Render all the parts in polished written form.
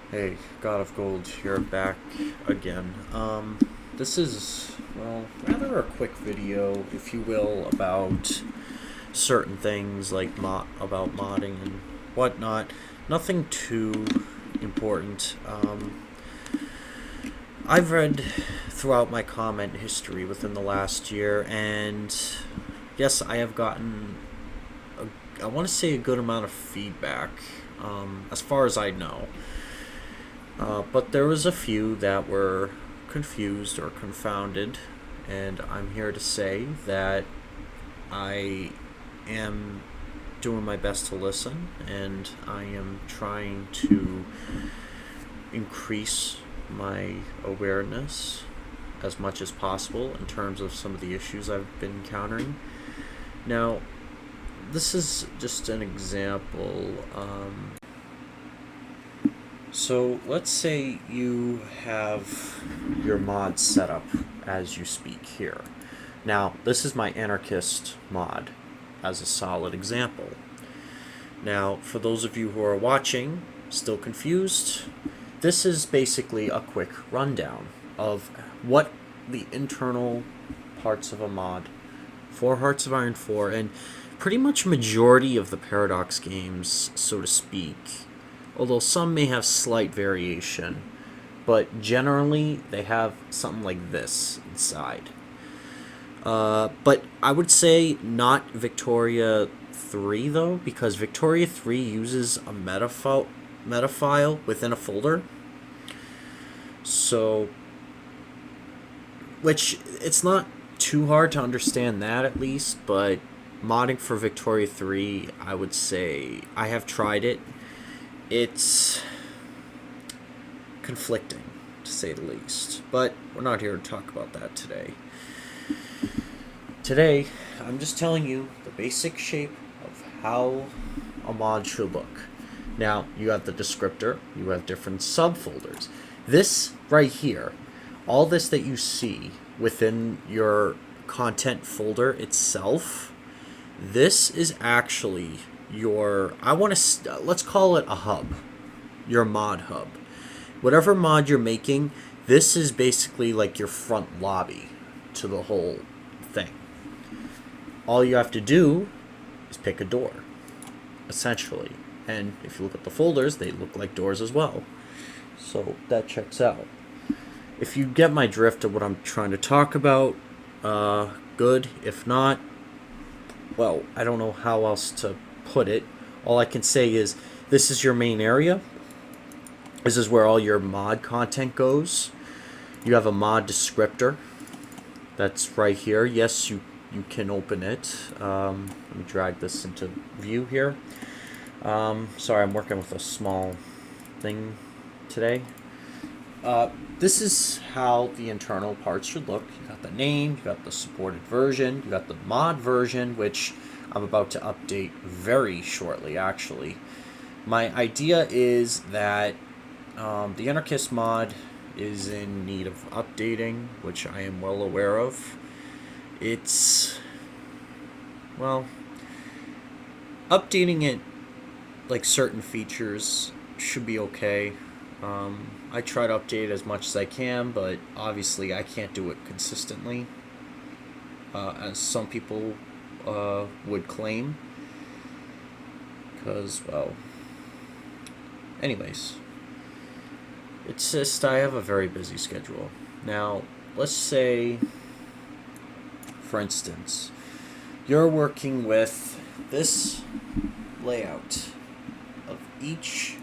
Hey, God of Gold here, back again. This is, well, rather a quick video, if you will, about certain things like about modding and whatnot. Nothing too important. I've read throughout my comment history within the last year, and yes, I have gotten, I want to say, a good amount of feedback, as far as I know. But there was a few that were confused or confounded, and I'm here to say that I am doing my best to listen, and I am trying to increase my awareness as much as possible in terms of some of the issues I've been encountering. Now, this is just an example. So let's say you have your mod set up as you speak here. Now, this is my Anarchist mod as a solid example. Now, for those of you who are watching, still confused, this is basically a quick rundown of what the internal parts of a mod for Hearts of Iron 4 and pretty much majority of the Paradox games, so to speak, although some may have slight variation, but generally they have something like this inside. But I would say not Victoria 3 though, because Victoria 3 uses a meta file within a folder. So, which it's not too hard to understand that at least, but modding for Victoria 3, I would say I have tried it. It's conflicting, to say the least. But we're not here to talk about that today. Today, I'm just telling you the basic shape of how a mod should look. Now, you have the descriptor, you have different subfolders. This right here, all this that you see within your content folder itself, this is actually your, let's call it a hub, your mod hub. Whatever mod you're making, this is basically like your front lobby to the whole thing. All you have to do is pick a door, essentially. And if you look at the folders, they look like doors as well. So that checks out. If you get my drift of what I'm trying to talk about, good. If not, well, I don't know how else to put it. All I can say is this is your main area. This is where all your mod content goes. You have a mod descriptor. That's right here. Yes, you can open it. Let me drag this into view here. Sorry, I'm working with a small thing today. This is how the internal parts should look. You got the name, you got the supported version, you got the mod version, which I'm about to update very shortly, actually. My idea is that the Anarchist mod is in need of updating, which I am well aware of. It's, well, updating it, like certain features, should be okay. I try to update as much as I can, but obviously I can't do it consistently, as some people would claim. Because, well, anyways, it's just I have a very busy schedule. Now, let's say, for instance, you're working with this layout of each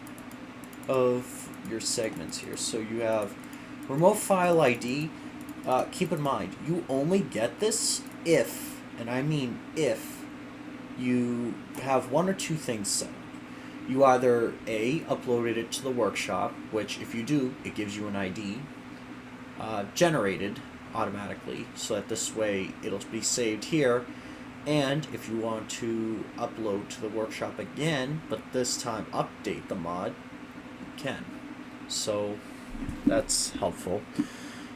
of your segments here. So you have remote file ID. Keep in mind, you only get this if, and I mean if, you have one or two things set up. You either A, uploaded it to the workshop, which if you do, it gives you an ID generated automatically, so that this way it'll be saved here. And if you want to upload to the workshop again, but this time update the mod, you can. So that's helpful.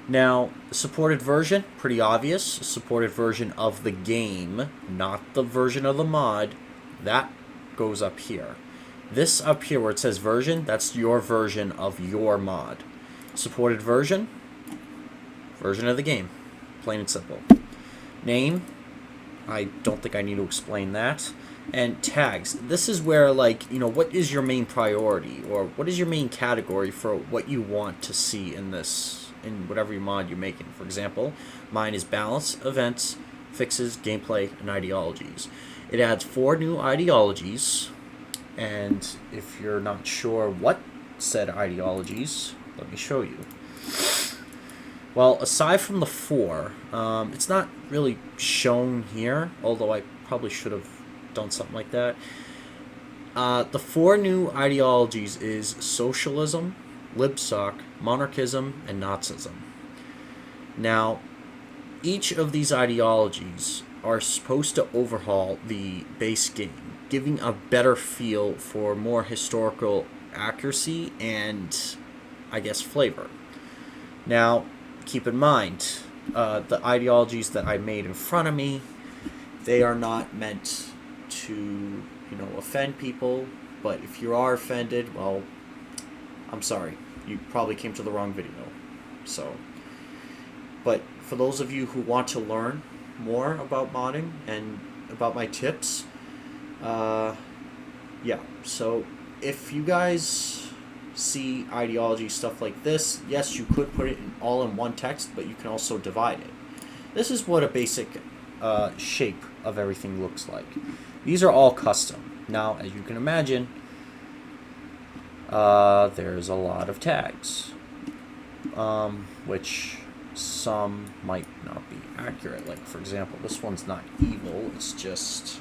Now, supported version, pretty obvious. Supported version of the game, not the version of the mod. That goes up here. This up here where it says version, that's your version of your mod. Supported version of the game. Plain and simple. Name, I don't think I need to explain that. And tags, this is where, like, you know, what is your main priority, or what is your main category for what you want to see in this, in whatever mod you're making. For example, mine is balance, events, fixes, gameplay, and ideologies. It adds 4 new ideologies, and if you're not sure what said ideologies, let me show you. Well, aside from the 4, it's not really shown here, although I probably should have done something like that. The 4 new ideologies is socialism, libsoc, monarchism, and Nazism. Now, each of these ideologies are supposed to overhaul the base game, giving a better feel for more historical accuracy and, I guess, flavor. Now, keep in mind, the ideologies that I made in front of me, they are not meant to, you know, offend people, but if you are offended, well, I'm sorry, you probably came to the wrong video. So, but for those of you who want to learn more about modding and about my tips, yeah, so if you guys see ideology stuff like this, yes, you could put it all in one text, but you can also divide it. This is what a basic shape of everything looks like. These are all custom. Now, as you can imagine, there's a lot of tags, which some might not be accurate. Like, for example, this one's not evil, it's just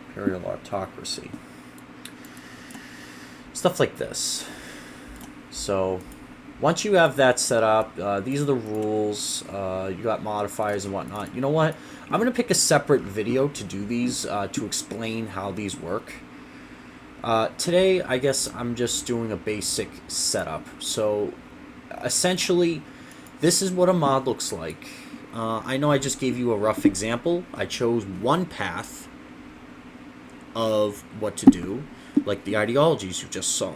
imperial autocracy. Stuff like this. So once you have that set up, these are the rules. You got modifiers and whatnot. You know what? I'm going to pick a separate video to do these, to explain how these work. Today, I guess I'm just doing a basic setup. So essentially, this is what a mod looks like. I know I just gave you a rough example. I chose one path of what to do, like the ideologies you just saw.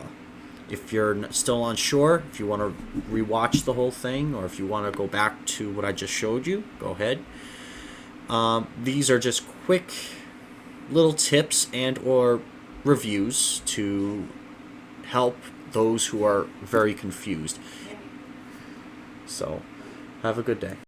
If you're still unsure, if you want to rewatch the whole thing, or if you want to go back to what I just showed you, go ahead. These are just quick little tips and or reviews to help those who are very confused. So, have a good day.